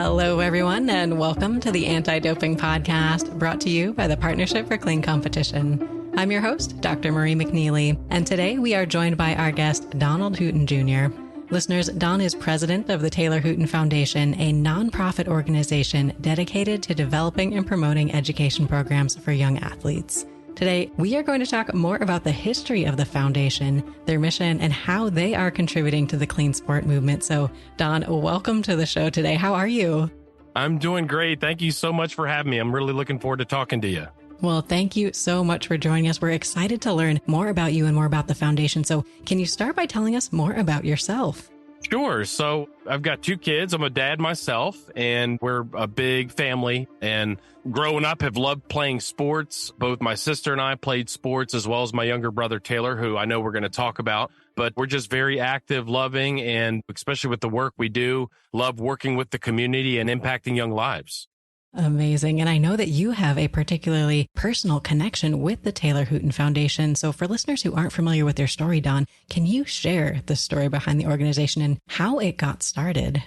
Hello, everyone, and welcome to the Anti-Doping Podcast, brought to you by the Partnership for Clean Competition. I'm your host, Dr. Marie McNeely, and today we are joined by our guest, Donal Hooton Jr. Listeners, Don is president of the Taylor Hooton Foundation, a nonprofit organization dedicated to developing and promoting education programs for young athletes. Today, we are going to talk more about the history of the foundation, their mission, and how they are contributing to the clean sport movement. So, Don, welcome to the show today. How are you? I'm doing great. Thank you so much for having me. I'm really looking forward to talking to you. Well, thank you so much for joining us. We're excited to learn more about you and more about the foundation. So, can you start by telling us more about yourself? Sure. So I've got two kids. I'm a dad myself, and we're a big family. And growing up, have loved playing sports. Both my sister and I played sports, as well as my younger brother, Taylor, who I know we're going to talk about. But we're just very active, loving, and especially with the work we do, love working with the community and impacting young lives. Amazing. And I know that you have a particularly personal connection with the Taylor Hooton Foundation. So for listeners who aren't familiar with their story, Don, can you share the story behind the organization and how it got started?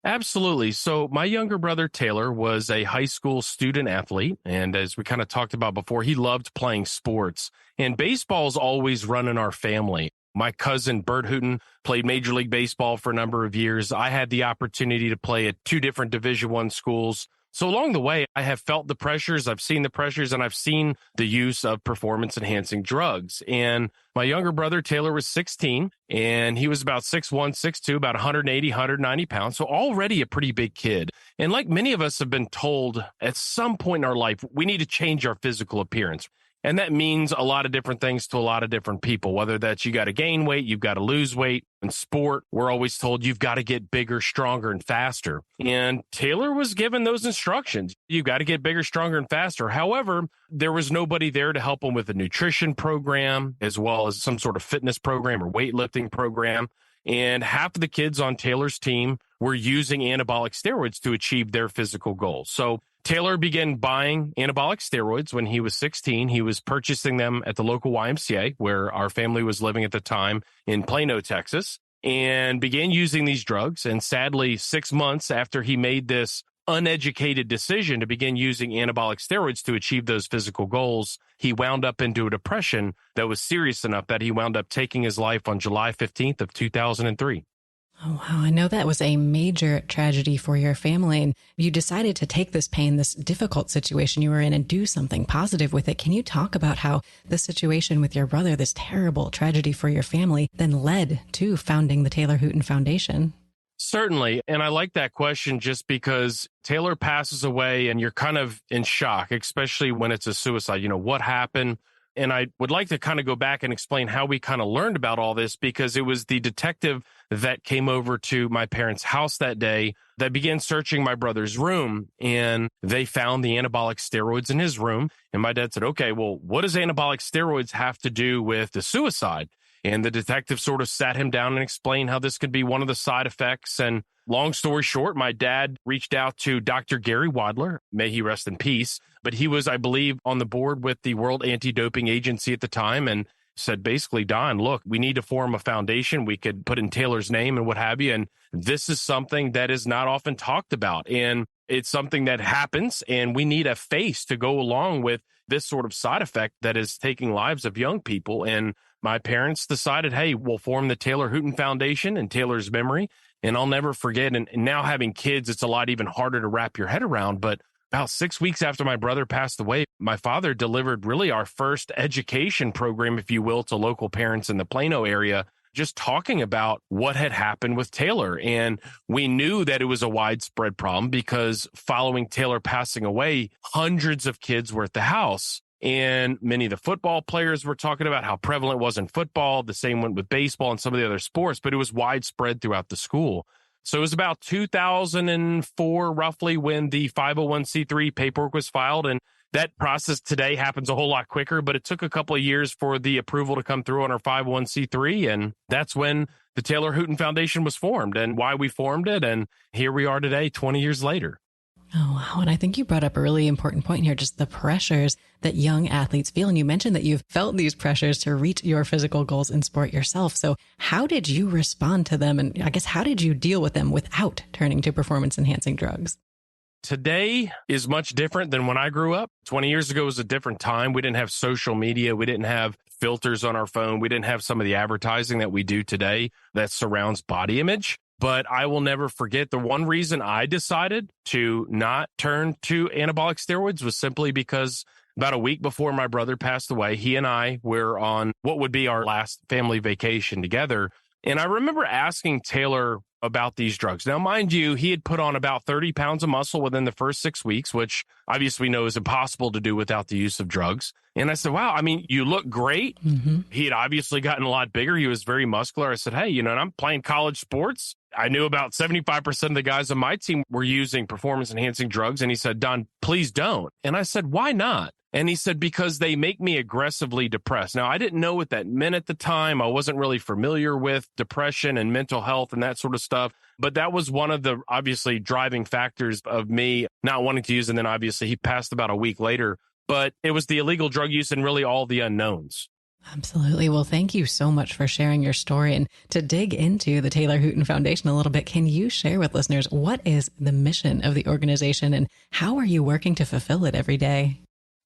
Absolutely. So my younger brother, Taylor, was a high school student athlete. And as we kind of talked about before, he loved playing sports. And baseball's always run in our family. My cousin, Bert Hooton, played Major League Baseball for a number of years. I had the opportunity to play at two different Division I schools. So along the way, I have felt the pressures, I've seen the pressures, and I've seen the use of performance-enhancing drugs. And my younger brother, Taylor, was 16, and he was about 6'1", 6'2", about 180, 190 pounds, so already a pretty big kid. And like many of us have been told at some point in our life, we need to change our physical appearance. And that means a lot of different things to a lot of different people, whether that's you got to gain weight, you've got to lose weight. In sport, we're always told you've got to get bigger, stronger, and faster. And Taylor was given those instructions. You've got to get bigger, stronger, and faster. However, there was nobody there to help him with a nutrition program, as well as some sort of fitness program or weightlifting program. And half of the kids on Taylor's team were using anabolic steroids to achieve their physical goals. So Taylor began buying anabolic steroids when he was 16. He was purchasing them at the local YMCA, where our family was living at the time in Plano, Texas, and began using these drugs. And sadly, 6 months after he made this uneducated decision to begin using anabolic steroids to achieve those physical goals, he wound up into a depression that was serious enough that he wound up taking his life on July 15th of 2003. Oh, wow. I know that was a major tragedy for your family, and you decided to take this pain, this difficult situation you were in, and do something positive with it. Can you talk about how the situation with your brother, this terrible tragedy for your family, then led to founding the Taylor Hooton Foundation? Certainly. And I like that question just because Taylor passes away and you're kind of in shock, especially when it's a suicide. You know, what happened? And I would like to kind of go back and explain how we kind of learned about all this, because it was the detective that came over to my parents' house that day that began searching my brother's room, and they found the anabolic steroids in his room. And my dad said, okay, well, what does anabolic steroids have to do with the suicide? And the detective sort of sat him down and explained how this could be one of the side effects. And long story short, my dad reached out to Dr. Gary Wadler, may he rest in peace, but he was, I believe, on the board with the World Anti-Doping Agency at the time, and said, basically, Don, look, we need to form a foundation. We could put in Taylor's name and what have you. And this is something that is not often talked about. And it's something that happens, and we need a face to go along with this sort of side effect that is taking lives of young people. And my parents decided, hey, we'll form the Taylor Hooton Foundation in Taylor's memory. And I'll never forget, and now having kids, it's a lot even harder to wrap your head around. But about 6 weeks after my brother passed away, my father delivered really our first education program, if you will, to local parents in the Plano area, just talking about what had happened with Taylor. And we knew that it was a widespread problem because following Taylor passing away, hundreds of kids were at the house. And many of the football players were talking about how prevalent it was in football. The same went with baseball and some of the other sports, but it was widespread throughout the school. So it was about 2004, roughly, when the 501c3 paperwork was filed. And that process today happens a whole lot quicker, but it took a couple of years for the approval to come through on our 501c3. And that's when the Taylor Hooton Foundation was formed and why we formed it. And here we are today, 20 years later. Oh, wow. And I think you brought up a really important point here, just the pressures that young athletes feel. And you mentioned that you've felt these pressures to reach your physical goals in sport yourself. So how did you respond to them? And I guess, how did you deal with them without turning to performance enhancing drugs? Today is much different than when I grew up. 20 years ago was a different time. We didn't have social media. We didn't have filters on our phone. We didn't have some of the advertising that we do today that surrounds body image. But I will never forget the one reason I decided to not turn to anabolic steroids was simply because about a week before my brother passed away, he and I were on what would be our last family vacation together. And I remember asking Taylor about these drugs. Now, mind you, he had put on about 30 pounds of muscle within the first 6 weeks, which obviously we know is impossible to do without the use of drugs. And I said, wow, I mean, you look great. He had obviously gotten a lot bigger. He was very muscular. I said, hey, and I'm playing college sports. I knew about 75% of the guys on my team were using performance enhancing drugs. And he said, Don, please don't. And I said, why not? And he said, because they make me aggressively depressed. Now, I didn't know what that meant at the time. I wasn't really familiar with depression and mental health and that sort of stuff. But that was one of the obviously driving factors of me not wanting to use. And then obviously he passed about a week later. But it was the illegal drug use and really all the unknowns. Absolutely. Well, thank you so much for sharing your story. And to dig into the Taylor Hooton Foundation a little bit, can you share with listeners what is the mission of the organization and how are you working to fulfill it every day?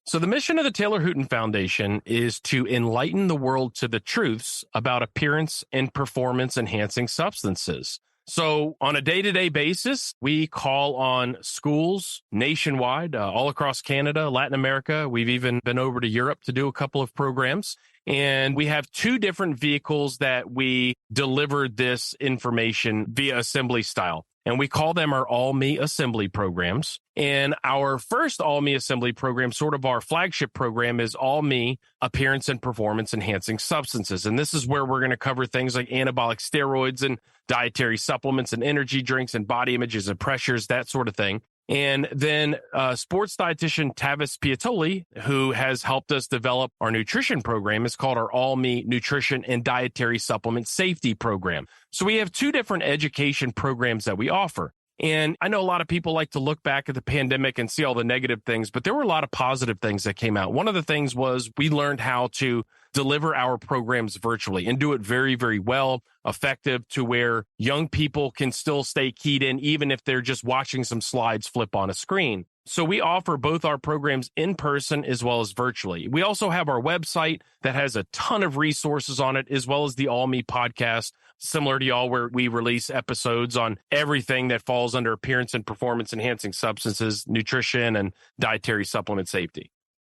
So the mission of the Taylor Hooton Foundation is to enlighten the world to the truths about appearance and performance enhancing substances. So on a day-to-day basis, we call on schools nationwide, all across Canada, Latin America. We've even been over to Europe to do a couple of programs. And we have two different vehicles that we deliver this information via assembly style. And we call them our All Me Assembly programs. And our first All Me Assembly program, sort of our flagship program, is All Me Appearance and Performance Enhancing Substances. And this is where we're going to cover things like anabolic steroids and dietary supplements and energy drinks and body images and pressures, that sort of thing. And then sports dietitian Tavis Piatoli, who has helped us develop our nutrition program, is called our All Me Nutrition and Dietary Supplement Safety Program. So we have two different education programs that we offer. And I know a lot of people like to look back at the pandemic and see all the negative things, but there were a lot of positive things that came out. One of the things was we learned how to deliver our programs virtually and do it very, very well, effective to where young people can still stay keyed in, even if they're just watching some slides flip on a screen. So we offer both our programs in person as well as virtually. We also have our website that has a ton of resources on it, as well as the All Me podcast, similar to y'all, where we release episodes on everything that falls under appearance and performance enhancing substances, nutrition, and dietary supplement safety.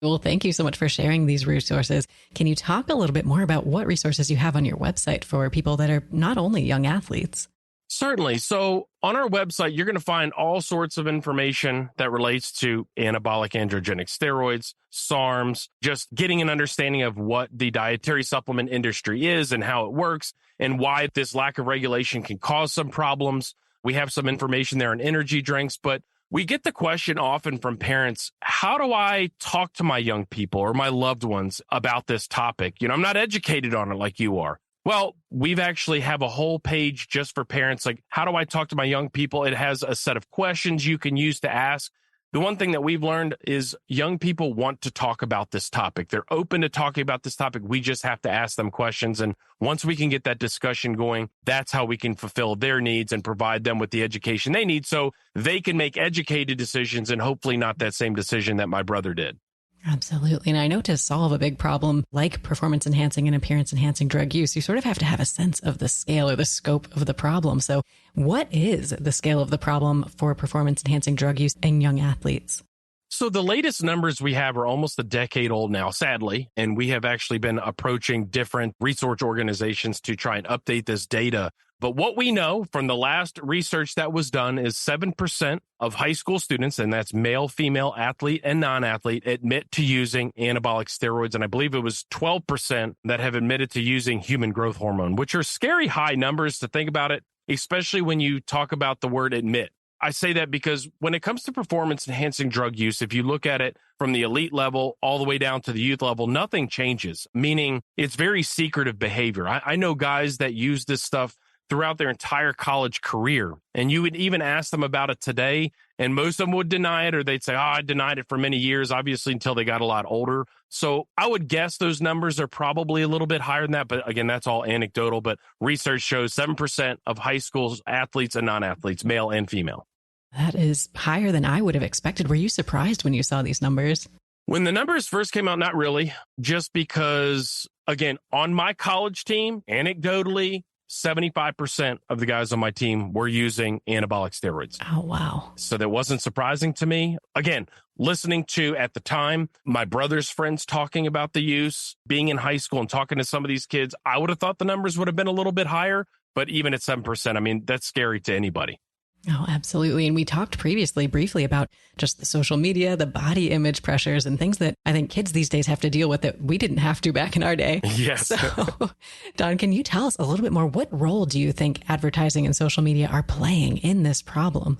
Well, thank you so much for sharing these resources. Can you talk a little bit more about what resources you have on your website for people that are not only young athletes? Certainly. So on our website, you're going to find all sorts of information that relates to anabolic androgenic steroids, SARMs, just getting an understanding of what the dietary supplement industry is and how it works and why this lack of regulation can cause some problems. We have some information there on energy drinks, but we get the question often from parents, how do I talk to my young people or my loved ones about this topic? I'm not educated on it like you are. Well, we've actually have a whole page just for parents. Like, how do I talk to my young people? It has a set of questions you can use to ask. The one thing that we've learned is young people want to talk about this topic. They're open to talking about this topic. We just have to ask them questions. And once we can get that discussion going, that's how we can fulfill their needs and provide them with the education they need so they can make educated decisions and hopefully not that same decision that my brother did. Absolutely. And I know to solve a big problem like performance enhancing and appearance enhancing drug use, you sort of have to have a sense of the scale or the scope of the problem. So what is the scale of the problem for performance enhancing drug use in young athletes? So the latest numbers we have are almost a decade old now, sadly, and we have actually been approaching different research organizations to try and update this data. But what we know from the last research that was done is 7% of high school students, and that's male, female, athlete, and non-athlete, admit to using anabolic steroids. And I believe it was 12% that have admitted to using human growth hormone, which are scary high numbers to think about it, especially when you talk about the word admit. I say that because when it comes to performance enhancing drug use, if you look at it from the elite level all the way down to the youth level, nothing changes, meaning it's very secretive behavior. I know guys that use this stuff throughout their entire college career, and you would even ask them about it today, and most of them would deny it, or they'd say, I denied it for many years, obviously until they got a lot older. So I would guess those numbers are probably a little bit higher than that. But again, that's all anecdotal. But research shows 7% of high school athletes and non-athletes, male and female. That is higher than I would have expected. Were you surprised when you saw these numbers? When the numbers first came out, not really, just because, again, on my college team, anecdotally, 75% of the guys on my team were using anabolic steroids. Oh, wow. So that wasn't surprising to me. Again, listening to, at the time, my brother's friends talking about the use, being in high school and talking to some of these kids, I would have thought the numbers would have been a little bit higher. But even at 7%, I mean, that's scary to anybody. Oh, absolutely. And we talked previously briefly about just the social media, the body image pressures and things that I think kids these days have to deal with that we didn't have to back in our day. Yes. So, Don, can you tell us a little bit more? What role do you think advertising and social media are playing in this problem?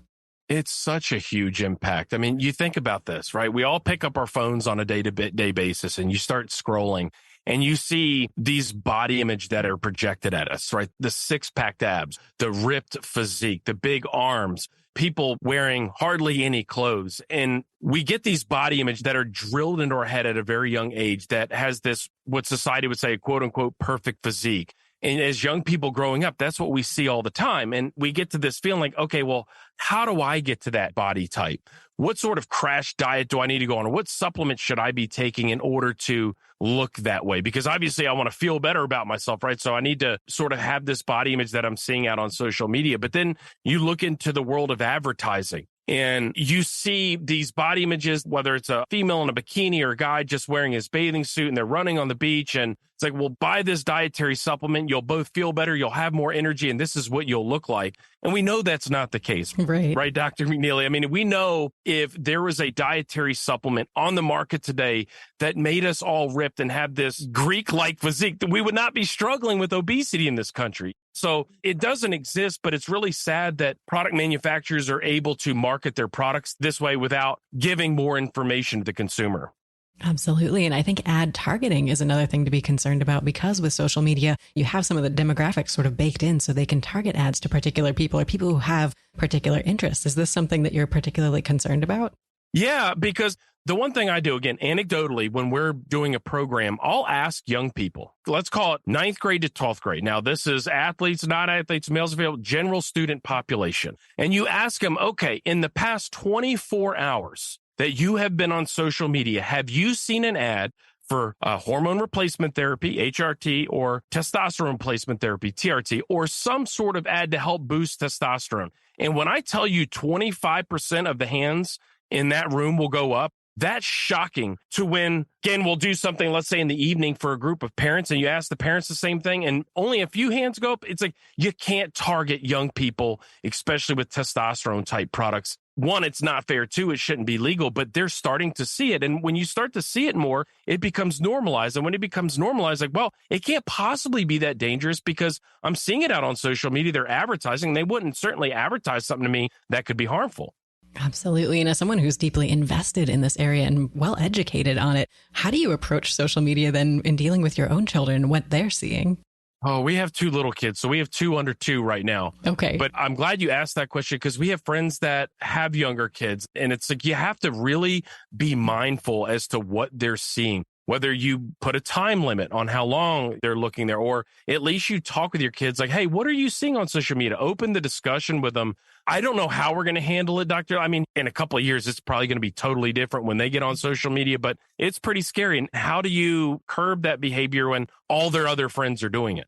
It's such a huge impact. I mean, you think about this, right? We all pick up our phones on a day-to-day basis and you start scrolling and you see these body image that are projected at us, right? The six-pack abs, the ripped physique, the big arms, people wearing hardly any clothes. And we get these body image that are drilled into our head at a very young age that has this, what society would say, quote unquote, perfect physique. And as young people growing up, that's what we see all the time. And we get to this feeling like, okay, well, how do I get to that body type? What sort of crash diet do I need to go on? Or what supplements should I be taking in order to look that way? Because obviously I want to feel better about myself, right? So I need to sort of have this body image that I'm seeing out on social media. But then you look into the world of advertising and you see these body images, whether it's a female in a bikini or a guy just wearing his bathing suit and they're running on the beach. And it's like, well, buy this dietary supplement. You'll both feel better. You'll have more energy. And this is what you'll look like. And we know that's not the case. Right, Dr. McNeely? I mean, we know if there was a dietary supplement on the market today that made us all ripped and have this Greek-like physique, that we would not be struggling with obesity in this country. So it doesn't exist, but it's really sad that product manufacturers are able to market their products this way without giving more information to the consumer. Absolutely. And I think ad targeting is another thing to be concerned about because with social media, you have some of the demographics sort of baked in so they can target ads to particular people or people who have particular interests. Is this something that you're particularly concerned about? Yeah, because the one thing I do, again, anecdotally, when we're doing a program, I'll ask young people, let's call it 9th grade to 12th grade. Now, this is athletes, not athletes, males, general student population. And you ask them, okay, in the past 24 hours that you have been on social media, have you seen an ad for hormone replacement therapy, HRT, or testosterone replacement therapy, TRT, or some sort of ad to help boost testosterone? And when I tell you 25% of the hands in that room will go up, that's shocking to when, again, we'll do something, let's say in the evening for a group of parents, and you ask the parents the same thing, and only a few hands go up. It's like you can't target young people, especially with testosterone type products. One, it's not fair. Two, it shouldn't be legal, but they're starting to see it. And when you start to see it more, it becomes normalized. And when it becomes normalized, like, well, it can't possibly be that dangerous because I'm seeing it out on social media. They're advertising. They wouldn't certainly advertise something to me that could be harmful. Absolutely. And as someone who's deeply invested in this area and well educated on it, how do you approach social media then in dealing with your own children, what they're seeing? Oh, we have 2 little kids. So we have 2 under 2 right now. Okay. But I'm glad you asked that question because we have friends that have younger kids. And it's like you have to really be mindful as to what they're seeing. Whether you put a time limit on how long they're looking there, or at least you talk with your kids like, hey, what are you seeing on social media? Open the discussion with them. I don't know how we're going to handle it, Doctor. I mean, in a couple of years, it's probably going to be totally different when they get on social media, but it's pretty scary. And how do you curb that behavior when all their other friends are doing it?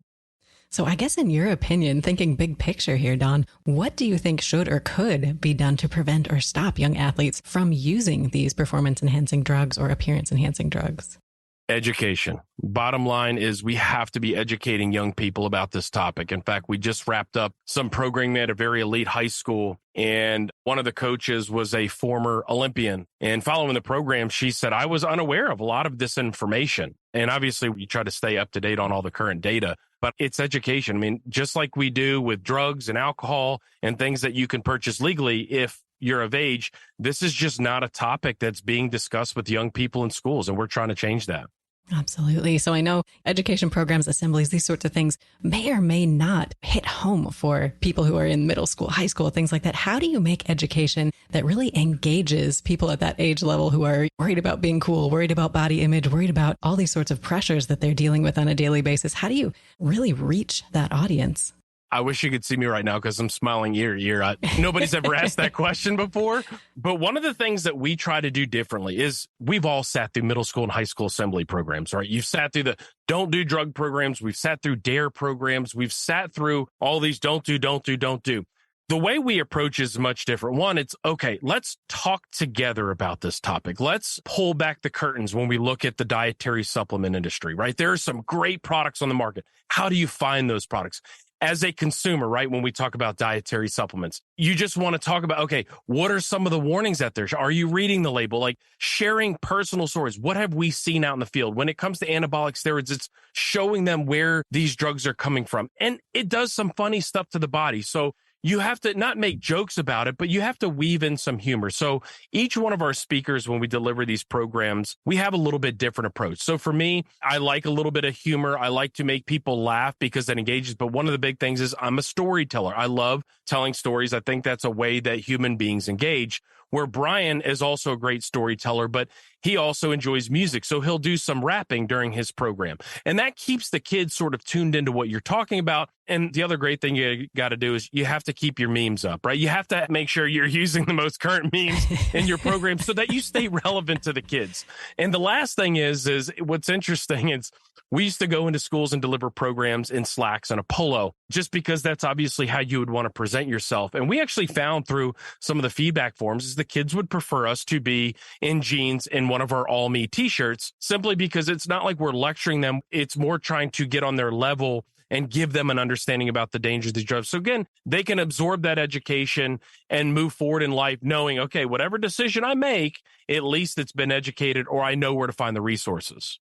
So I guess in your opinion, thinking big picture here, Don, what do you think should or could be done to prevent or stop young athletes from using these performance enhancing drugs or appearance enhancing drugs? Education. Bottom line is we have to be educating young people about this topic. In fact, we just wrapped up some programming at a very elite high school, and one of the coaches was a former Olympian. And following the program, she said, I was unaware of a lot of this information. And obviously, we try to stay up to date on all the current data, but it's education. I mean, just like we do with drugs and alcohol and things that you can purchase legally if you're of age, this is just not a topic that's being discussed with young people in schools, and we're trying to change that. Absolutely. So I know education programs, assemblies, these sorts of things may or may not hit home for people who are in middle school, high school, things like that. How do you make education that really engages people at that age level who are worried about being cool, worried about body image, worried about all these sorts of pressures that they're dealing with on a daily basis? How do you really reach that audience? I wish you could see me right now because I'm smiling ear to ear. Nobody's ever asked that question before. But one of the things that we try to do differently is we've all sat through middle school and high school assembly programs, right? You've sat through the don't do drug programs. We've sat through DARE programs. We've sat through all these don't do. The way we approach is much different. One, it's okay, let's talk together about this topic. Let's pull back the curtains when we look at the dietary supplement industry, right? There are some great products on the market. How do you find those products? As a consumer, right, when we talk about dietary supplements, you just want to talk about, okay, what are some of the warnings out there? Are you reading the label? Like sharing personal stories. What have we seen out in the field? When it comes to anabolic steroids, it's showing them where these drugs are coming from. And it does some funny stuff to the body. So you have to not make jokes about it, but you have to weave in some humor. So each one of our speakers, when we deliver these programs, we have a little bit different approach. So for me, I like a little bit of humor. I like to make people laugh because that engages. But one of the big things is I'm a storyteller. I love telling stories. I think that's a way that human beings engage. Where Brian is also a great storyteller, but he also enjoys music. So he'll do some rapping during his program. And that keeps the kids sort of tuned into what you're talking about. And the other great thing you got to do is you have to keep your memes up, right? You have to make sure you're using the most current memes in your program so that you stay relevant to the kids. And the last thing is what's interesting is we used to go into schools and deliver programs in slacks and a polo, just because that's obviously how you would want to present yourself. And we actually found through some of the feedback forms is the kids would prefer us to be in jeans in one of our All Me t-shirts, simply because it's not like we're lecturing them. It's more trying to get on their level and give them an understanding about the dangers of these drugs. So again, they can absorb that education and move forward in life knowing, okay, whatever decision I make, at least it's been educated or I know where to find the resources.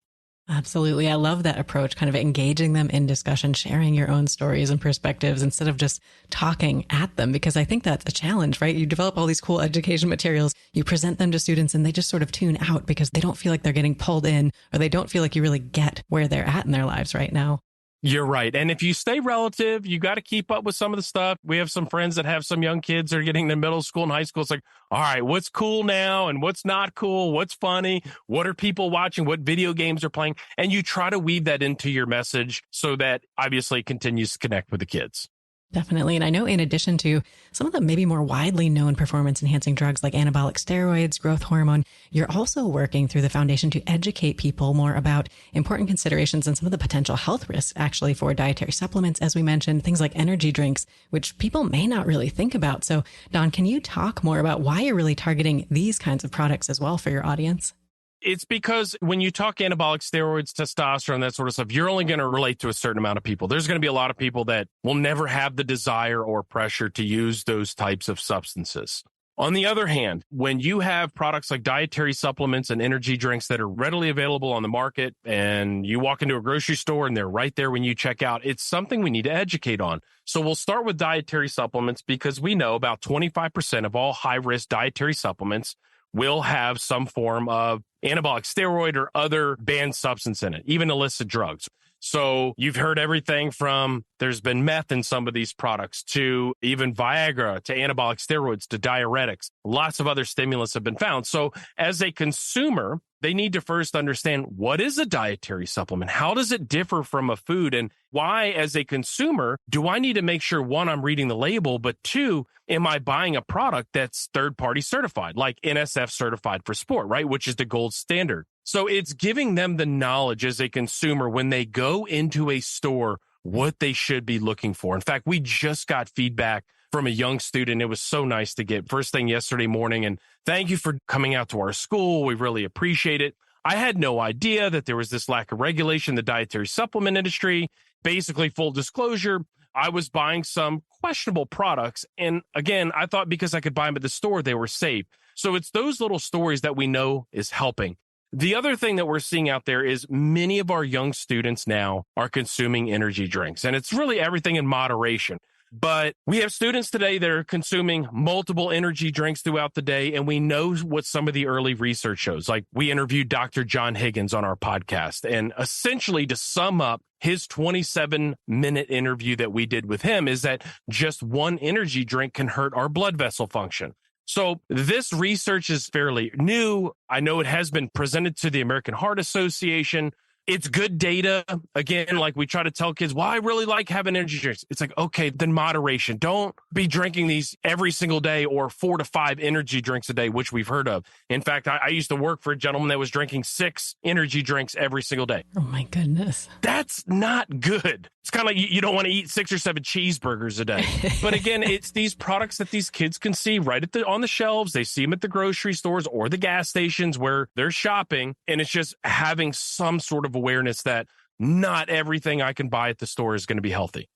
Absolutely. I love that approach, kind of engaging them in discussion, sharing your own stories and perspectives instead of just talking at them, because I think that's a challenge, right? You develop all these cool education materials, you present them to students and they just sort of tune out because they don't feel like they're getting pulled in or they don't feel like you really get where they're at in their lives right now. You're right. And if you stay relative, you got to keep up with some of the stuff. We have some friends that have some young kids that are getting to middle school and high school. It's like, all right, what's cool now and what's not cool? What's funny? What are people watching? What video games are playing? And you try to weave that into your message so that obviously it continues to connect with the kids. Definitely. And I know in addition to some of the maybe more widely known performance enhancing drugs like anabolic steroids, growth hormone, you're also working through the foundation to educate people more about important considerations and some of the potential health risks actually for dietary supplements, as we mentioned, things like energy drinks, which people may not really think about. So Don, can you talk more about why you're really targeting these kinds of products as well for your audience? It's because when you talk anabolic steroids, testosterone, that sort of stuff, you're only going to relate to a certain amount of people. There's going to be a lot of people that will never have the desire or pressure to use those types of substances. On the other hand, when you have products like dietary supplements and energy drinks that are readily available on the market and you walk into a grocery store and they're right there when you check out, it's something we need to educate on. So we'll start with dietary supplements because we know about 25% of all high-risk dietary supplements will have some form of anabolic steroid or other banned substance in it, even illicit drugs. So you've heard everything from there's been meth in some of these products to even Viagra to anabolic steroids to diuretics. Lots of other stimulants have been found. So as a consumer, they need to first understand what is a dietary supplement? How does it differ from a food? And why, as a consumer, do I need to make sure, one, I'm reading the label, but two, am I buying a product that's third-party certified, like NSF certified for sport, right? Which is the gold standard. So it's giving them the knowledge as a consumer when they go into a store, what they should be looking for. In fact, we just got feedback from a young student. It was so nice to get first thing yesterday morning. And thank you for coming out to our school. We really appreciate it. I had no idea that there was this lack of regulation in the dietary supplement industry. Basically, full disclosure, I was buying some questionable products. And again, I thought because I could buy them at the store, they were safe. So it's those little stories that we know is helping. The other thing that we're seeing out there is many of our young students now are consuming energy drinks, and it's really everything in moderation. But we have students today that are consuming multiple energy drinks throughout the day, and we know what some of the early research shows. Like we interviewed Dr. John Higgins on our podcast, and essentially to sum up his 27-minute interview that we did with him is that just one energy drink can hurt our blood vessel function. So this research is fairly new. I know it has been presented to the American Heart Association, It's good data. Again, like we try to tell kids, well, I really like having energy drinks. It's like, okay, then moderation. Don't be drinking these every single day or 4 to 5 energy drinks a day, which we've heard of. In fact, I used to work for a gentleman that was drinking 6 energy drinks every single day. Oh, my goodness. That's not good. It's kind of like you don't want to eat 6 or 7 cheeseburgers a day. But again, it's these products that these kids can see right on the shelves. They see them at the grocery stores or the gas stations where they're shopping. And it's just having some sort of awareness that not everything I can buy at the store is going to be healthy.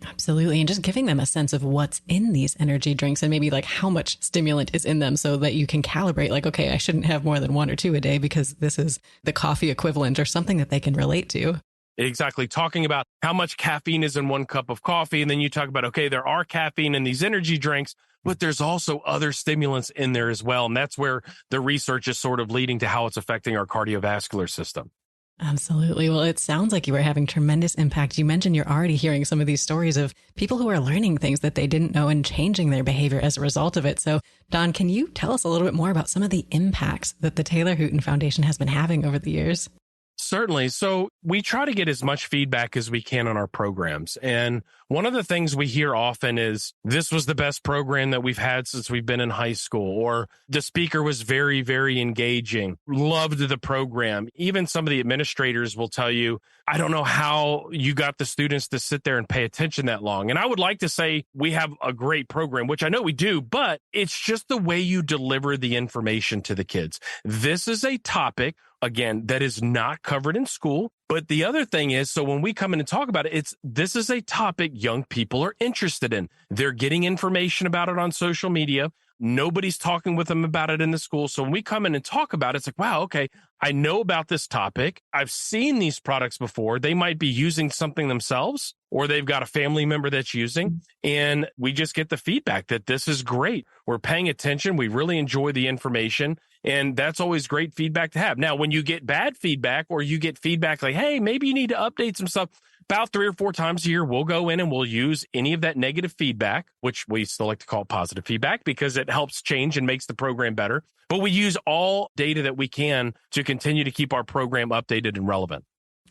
Absolutely. And just giving them a sense of what's in these energy drinks and maybe like how much stimulant is in them so that you can calibrate like, okay, I shouldn't have more than 1 or 2 a day because this is the coffee equivalent or something that they can relate to. Exactly. Talking about how much caffeine is in 1 cup of coffee. And then you talk about, okay, there are caffeine in these energy drinks, but there's also other stimulants in there as well. And that's where the research is sort of leading to how it's affecting our cardiovascular system. Absolutely. Well, it sounds like you were having tremendous impact. You mentioned you're already hearing some of these stories of people who are learning things that they didn't know and changing their behavior as a result of it. So, Don, can you tell us a little bit more about some of the impacts that the Taylor Hooton Foundation has been having over the years? Certainly. So we try to get as much feedback as we can on our programs. And one of the things we hear often is this was the best program that we've had since we've been in high school, or the speaker was very, very engaging, loved the program. Even some of the administrators will tell you, I don't know how you got the students to sit there and pay attention that long. And I would like to say we have a great program, which I know we do, but it's just the way you deliver the information to the kids. This is a topic, again, that is not covered in school. But the other thing is, so when we come in and talk about it, this is a topic young people are interested in. They're getting information about it on social media. Nobody's talking with them about it in the school. So when we come in and talk about it, it's like, wow, okay, I know about this topic. I've seen these products before. They might be using something themselves, or they've got a family member that's using. And we just get the feedback that this is great. We're paying attention. We really enjoy the information. And that's always great feedback to have. Now, when you get bad feedback or you get feedback like, hey, maybe you need to update some stuff, about 3 or 4 times a year, we'll go in and we'll use any of that negative feedback, which we still like to call positive feedback because it helps change and makes the program better. But we use all data that we can to continue to keep our program updated and relevant.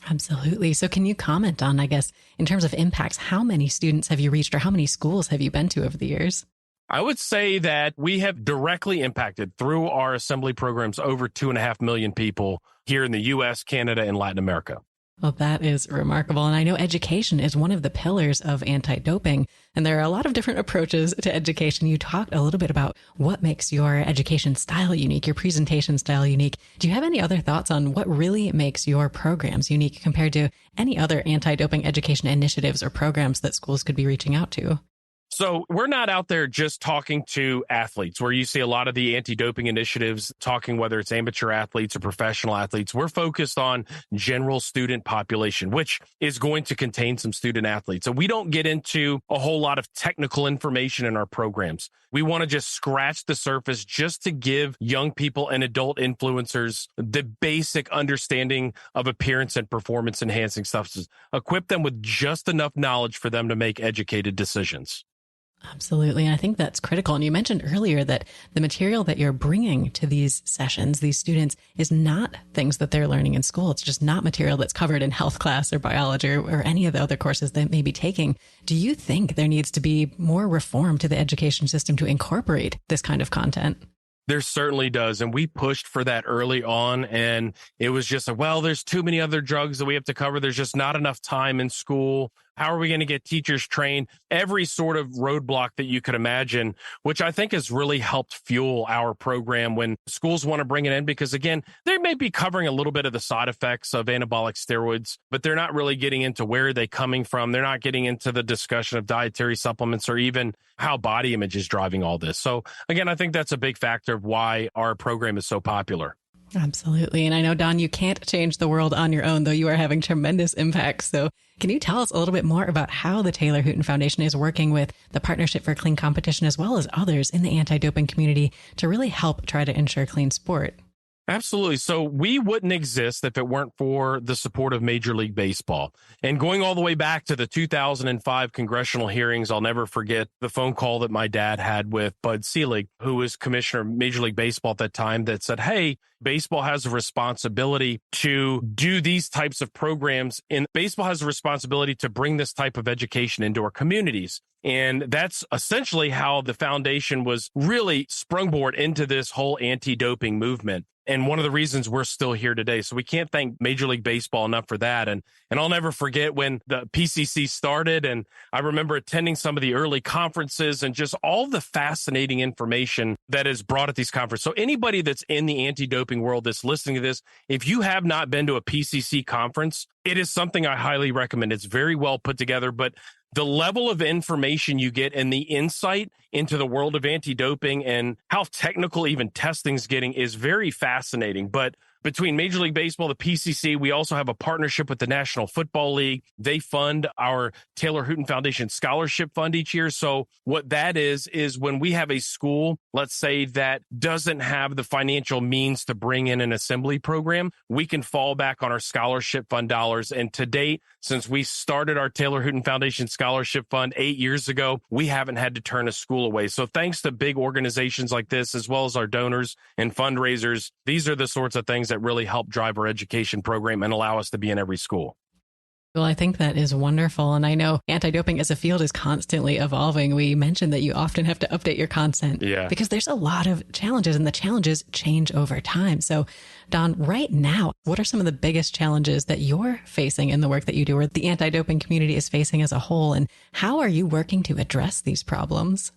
Absolutely. So can you comment on, I guess, in terms of impacts, how many students have you reached or how many schools have you been to over the years? I would say that we have directly impacted through our assembly programs over 2.5 million people here in the U.S., Canada, and Latin America. Well, that is remarkable. And I know education is one of the pillars of anti-doping. And there are a lot of different approaches to education. You talked a little bit about what makes your education style unique, your presentation style unique. Do you have any other thoughts on what really makes your programs unique compared to any other anti-doping education initiatives or programs that schools could be reaching out to? So we're not out there just talking to athletes where you see a lot of the anti-doping initiatives talking, whether it's amateur athletes or professional athletes. We're focused on general student population, which is going to contain some student athletes. So we don't get into a whole lot of technical information in our programs. We want to just scratch the surface just to give young people and adult influencers the basic understanding of appearance and performance enhancing substances, equip them with just enough knowledge for them to make educated decisions. Absolutely. And I think that's critical. And you mentioned earlier that the material that you're bringing to these sessions, these students, is not things that they're learning in school. It's just not material that's covered in health class or biology or any of the other courses they may be taking. Do you think there needs to be more reform to the education system to incorporate this kind of content? There certainly does. And we pushed for that early on. And it was just, well, there's too many other drugs that we have to cover. There's just not enough time in school. How are we going to get teachers trained? Every sort of roadblock that you could imagine, which I think has really helped fuel our program when schools want to bring it in, because again, they may be covering a little bit of the side effects of anabolic steroids, but they're not really getting into where are they coming from. They're not getting into the discussion of dietary supplements or even how body image is driving all this. So again, I think that's a big factor of why our program is so popular. Absolutely. And I know, Don, you can't change the world on your own, though you are having tremendous impact. So can you tell us a little bit more about how the Taylor Hooton Foundation is working with the Partnership for Clean Competition as well as others in the anti-doping community to really help try to ensure clean sport? Absolutely. So we wouldn't exist if it weren't for the support of Major League Baseball. And going all the way back to the 2005 congressional hearings, I'll never forget the phone call that my dad had with Bud Selig, who was commissioner of Major League Baseball at that time, that said, hey, baseball has a responsibility to do these types of programs, and baseball has a responsibility to bring this type of education into our communities. And that's essentially how the foundation was really sprungboard into this whole anti-doping movement. And one of the reasons we're still here today. So we can't thank Major League Baseball enough for that. And I'll never forget when the PCC started. And I remember attending some of the early conferences and just all the fascinating information that is brought at these conferences. So anybody that's in the anti-doping world that's listening to this, if you have not been to a PCC conference, it is something I highly recommend. It's very well put together, but the level of information you get and the insight into the world of anti-doping and how technical even testing's getting is very fascinating. But between Major League Baseball, the PCC, we also have a partnership with the National Football League. They fund our Taylor Hooton Foundation Scholarship Fund each year. So what that is when we have a school, let's say, that doesn't have the financial means to bring in an assembly program, we can fall back on our scholarship fund dollars. And to date, since we started our Taylor Hooton Foundation Scholarship Fund 8 years ago, we haven't had to turn a school away. So thanks to big organizations like this, as well as our donors and fundraisers, these are the sorts of things that really help drive our education program and allow us to be in every school. Well, I think that is wonderful. And I know anti-doping as a field is constantly evolving. We mentioned that you often have to update your content because there's a lot of challenges and the challenges change over time. So Don, right now, what are some of the biggest challenges that you're facing in the work that you do or the anti-doping community is facing as a whole? And how are you working to address these problems?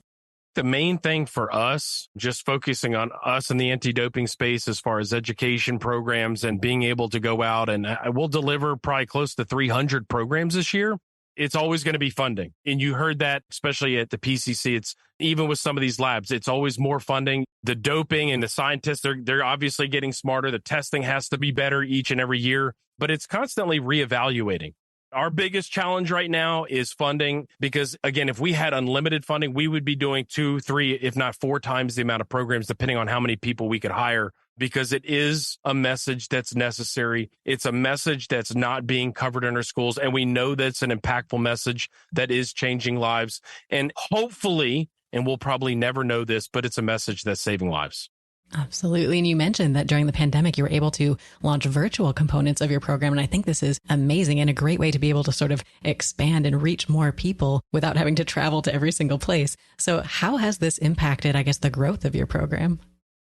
The main thing for us, just focusing on us in the anti-doping space as far as education programs and being able to go out, and I will deliver probably close to 300 programs this year. It's always going to be funding. And you heard that, especially at the PCC, it's even with some of these labs, it's always more funding. The doping and the scientists, they're obviously getting smarter. The testing has to be better each and every year, but it's constantly reevaluating. Our biggest challenge right now is funding because, again, if we had unlimited funding, we would be doing 2, 3, if not 4 times the amount of programs, depending on how many people we could hire, because it is a message that's necessary. It's a message that's not being covered in our schools. And we know that's an impactful message that is changing lives. And hopefully, and we'll probably never know this, but it's a message that's saving lives. Absolutely. And you mentioned that during the pandemic, you were able to launch virtual components of your program. And I think this is amazing and a great way to be able to sort of expand and reach more people without having to travel to every single place. So how has this impacted, I guess, the growth of your program?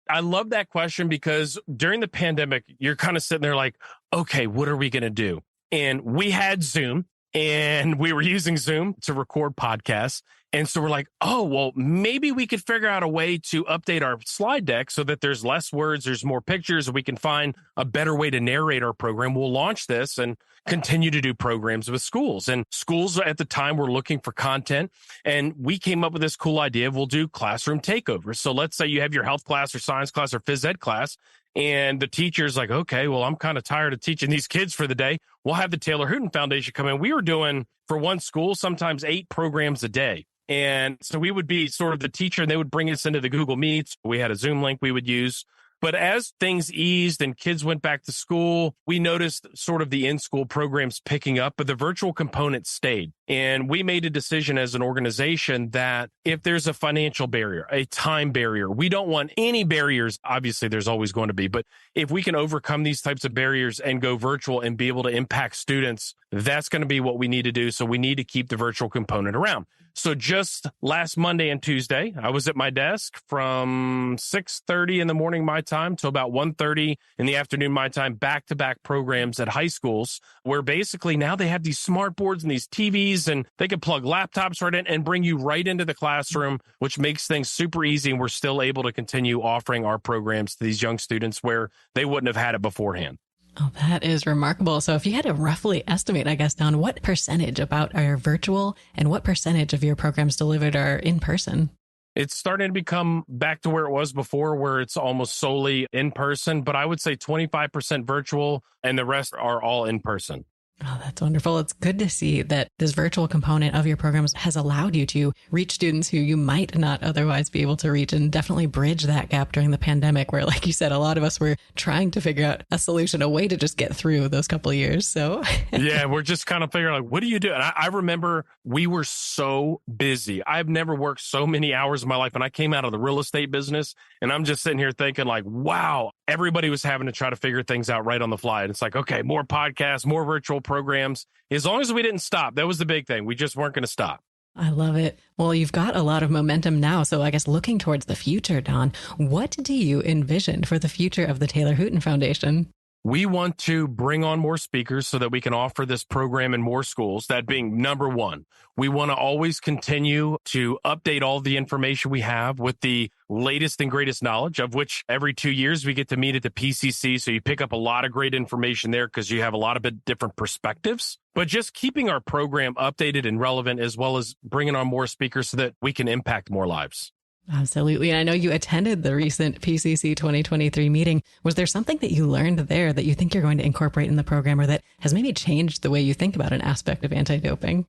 I love that question because during the pandemic, you're kind of sitting there like, okay, what are we going to do? And we had Zoom and we were using Zoom to record podcasts. And so we're like, oh, well, maybe we could figure out a way to update our slide deck so that there's less words, there's more pictures, and we can find a better way to narrate our program. We'll launch this and continue to do programs with schools. And schools at the time were looking for content. And we came up with this cool idea of we'll do classroom takeovers. So let's say you have your health class or science class or phys ed class. And the teacher's like, okay, well, I'm kind of tired of teaching these kids for the day. We'll have the Taylor Hooton Foundation come in. We were doing, for one school, sometimes 8 programs a day. And so we would be sort of the teacher and they would bring us into the Google Meets. We had a Zoom link we would use. But as things eased and kids went back to school, we noticed sort of the in-school programs picking up, but the virtual component stayed. And we made a decision as an organization that if there's a financial barrier, a time barrier, we don't want any barriers. Obviously, there's always going to be, but if we can overcome these types of barriers and go virtual and be able to impact students, that's going to be what we need to do. So we need to keep the virtual component around. So just last Monday and Tuesday, I was at my desk from 6:30 in the morning my time to about 1:30 in the afternoon my time, back-to-back programs at high schools where basically now they have these smart boards and these TVs and they can plug laptops right in and bring you right into the classroom, which makes things super easy. And we're still able to continue offering our programs to these young students where they wouldn't have had it beforehand. Oh, that is remarkable. So if you had to roughly estimate, I guess, Don, what percentage about are virtual and what percentage of your programs delivered are in person? It's starting to become back to where it was before, where it's almost solely in person, but I would say 25% virtual and the rest are all in person. Oh, that's wonderful. It's good to see that this virtual component of your programs has allowed you to reach students who you might not otherwise be able to reach, and definitely bridge that gap during the pandemic where, like you said, a lot of us were trying to figure out a solution, a way to just get through those couple of years. So yeah, we're just kind of figuring like, what do you do? And I remember we were so busy. I've never worked so many hours in my life. And I came out of the real estate business, and I'm just sitting here thinking like, wow, everybody was having to try to figure things out right on the fly. And it's like, okay, more podcasts, more virtual programs. As long as we didn't stop, that was the big thing. We just weren't going to stop. I love it. Well, you've got a lot of momentum now. So I guess looking towards the future, Don, what do you envision for the future of the Taylor Hooton Foundation? We want to bring on more speakers so that we can offer this program in more schools, that being number one. We want to always continue to update all the information we have with the latest and greatest knowledge, of which every 2 years we get to meet at the PCC. So you pick up a lot of great information there because you have a lot of different perspectives. But just keeping our program updated and relevant, as well as bringing on more speakers so that we can impact more lives. Absolutely. And I know you attended the recent PCC 2023 meeting. Was there something that you learned there that you think you're going to incorporate in the program, or that has maybe changed the way you think about an aspect of anti-doping?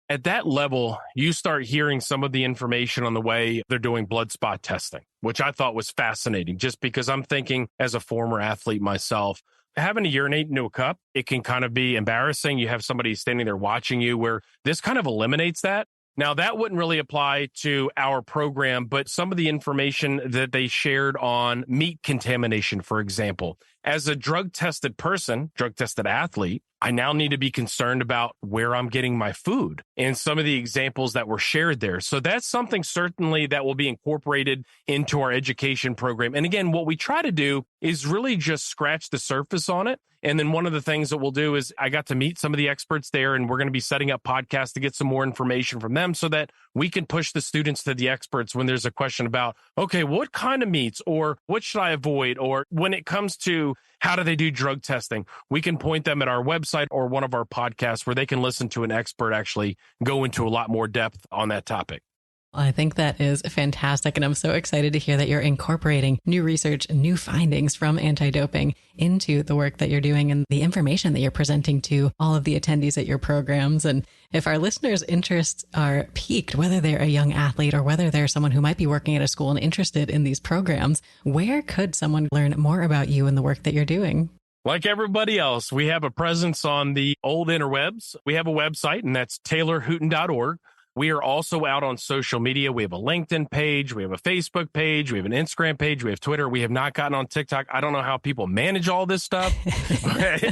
At that level, you start hearing some of the information on the way they're doing blood spot testing, which I thought was fascinating, just because I'm thinking as a former athlete myself, having to urinate into a cup, it can kind of be embarrassing. You have somebody standing there watching you, where this kind of eliminates that. Now, that wouldn't really apply to our program, but some of the information that they shared on meat contamination, for example, as a drug-tested person, drug-tested athlete, I now need to be concerned about where I'm getting my food and some of the examples that were shared there. So that's something certainly that will be incorporated into our education program. And again, what we try to do is really just scratch the surface on it. And then one of the things that we'll do is I got to meet some of the experts there, and we're going to be setting up podcasts to get some more information from them so that we can push the students to the experts when there's a question about, okay, what kind of meats, or what should I avoid? Or when it comes to how do they do drug testing, we can point them at our website or one of our podcasts where they can listen to an expert actually go into a lot more depth on that topic. I think that is fantastic. And I'm so excited to hear that you're incorporating new research and new findings from anti-doping into the work that you're doing and the information that you're presenting to all of the attendees at your programs. And if our listeners' interests are piqued, whether they're a young athlete or whether they're someone who might be working at a school and interested in these programs, where could someone learn more about you and the work that you're doing? Like everybody else, we have a presence on the old interwebs. We have a website, and that's taylorhooton.org. We are also out on social media. We have a LinkedIn page. We have a Facebook page. We have an Instagram page. We have Twitter. We have not gotten on TikTok. I don't know how people manage all this stuff.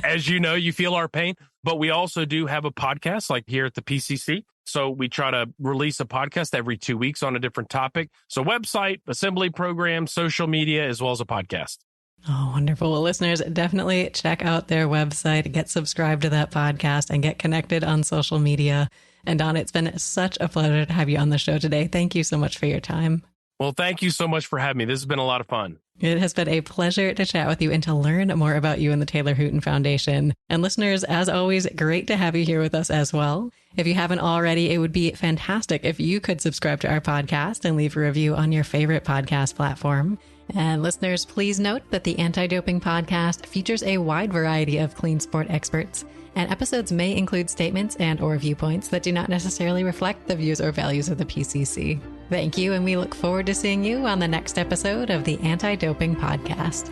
As you know, you feel our pain. But we also do have a podcast like here at the PCC. So we try to release a podcast every 2 weeks on a different topic. So website, assembly program, social media, as well as a podcast. Oh, wonderful. Well, listeners, definitely check out their website, get subscribed to that podcast, and get connected on social media. And Don, it's been such a pleasure to have you on the show today. Thank you so much for your time. Well, thank you so much for having me. This has been a lot of fun. It has been a pleasure to chat with you and to learn more about you and the Taylor Hooton Foundation. And listeners, as always, great to have you here with us as well. If you haven't already, it would be fantastic if you could subscribe to our podcast and leave a review on your favorite podcast platform. And listeners, please note that the Anti-Doping Podcast features a wide variety of clean sport experts, and episodes may include statements and or viewpoints that do not necessarily reflect the views or values of the PCC. Thank you, and we look forward to seeing you on the next episode of the Anti-Doping Podcast.